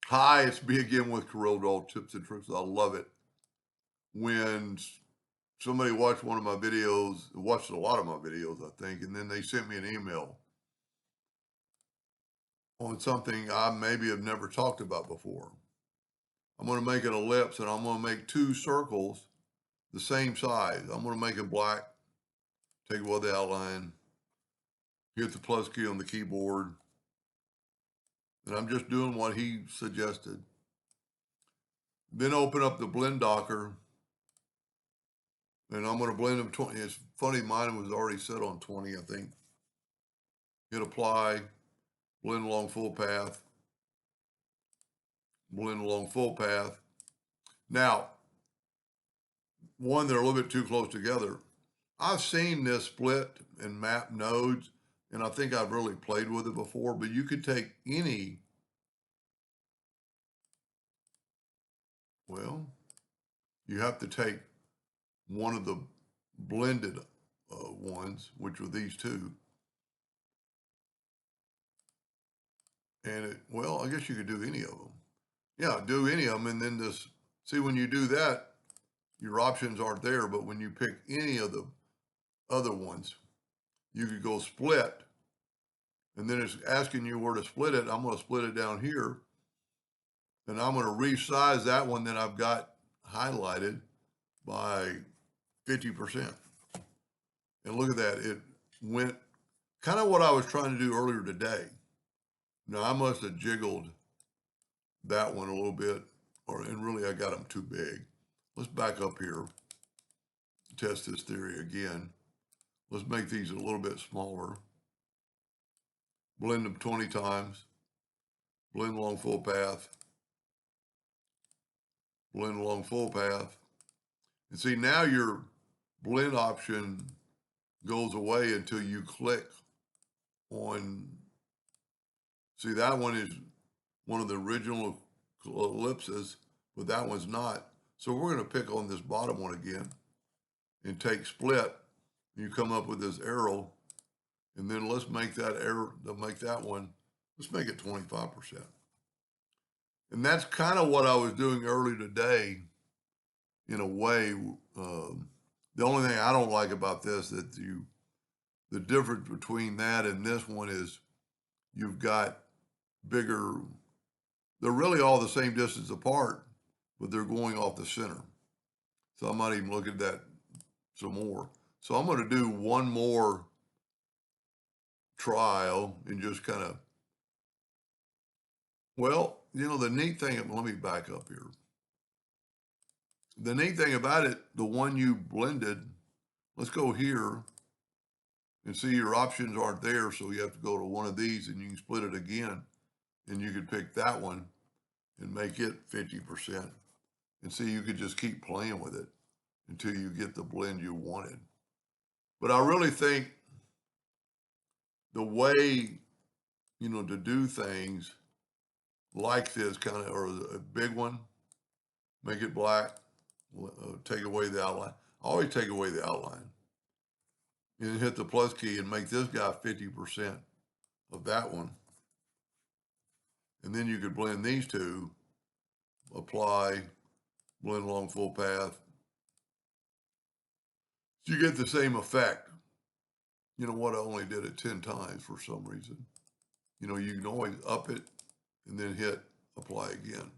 Hi, it's me again with Corel Draw Tips and Tricks. I love it when somebody watched one of my videos, watched a lot of my videos, I think, and then they sent me an email on something I maybe have never talked about before. I'm going to make an ellipse and I'm going to make two circles the same size. I'm going to make it black, take away the outline, hit the plus key on the keyboard, and I'm just doing what he suggested. Then open up the blend docker and I'm going to blend them 20. It's funny, mine was already set on 20, I think. Hit apply, blend along full path, blend along full path. Now, one, they're a little bit too close together. I've seen this split and map nodes, and I think I've really played with it before, but you could take any, well, you have to take one of the blended ones, which were these two, and well, I guess you could do any of them. Yeah, do any of them, and then this, see, when you do that, your options aren't there, but when you pick any of the other ones, you could go split, and then it's asking you where to split it. I'm going to split it down here, and I'm going to resize that one that I've got highlighted by 50%. And look at that. It went kind of what I was trying to do earlier today. Now, I must have jiggled that one a little bit, and really I got them too big. Let's back up here, test this theory again. Let's make these a little bit smaller. Blend them 20 times. Blend along full path. Blend along full path. And see, now your blend option goes away until you click on, see, that one is one of the original ellipses, but that one's not. So we're going to pick on this bottom one again and take split. You come up with this arrow, and then let's make that arrow, make that one, let's make it 25%. And that's kind of what I was doing earlier today in a way. The only thing I don't like about this, the difference between that and this one is you've got bigger, they're really all the same distance apart, but they're going off the center. So I might even look at that some more. So I'm going to do one more trial and just kind of, well, the neat thing, let me back up here. The neat thing about it, the one you blended, let's go here and see your options aren't there. So you have to go to one of these and you can split it again, and you could pick that one and make it 50%. And see, you could just keep playing with it until you get the blend you wanted. But I really think the way, to do things like this kind of, or a big one, make it black, take away the outline. I always take away the outline. And hit the plus key and make this guy 50% of that one. And then you could blend these two, apply, blend along full path. So you get the same effect. You know what, I only did it 10 times for some reason. You can always up it and then hit apply again.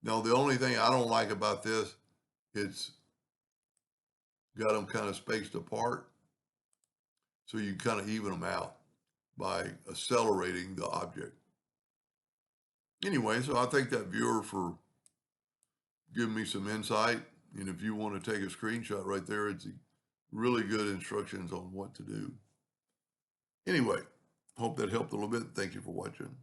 Now, the only thing I don't like about this, it's got them kind of spaced apart. So you kind of even them out by accelerating the object. Anyway, so I thank that viewer for giving me some insight. And if you want to take a screenshot right there, it's really good instructions on what to do. Anyway, hope that helped a little bit. Thank you for watching.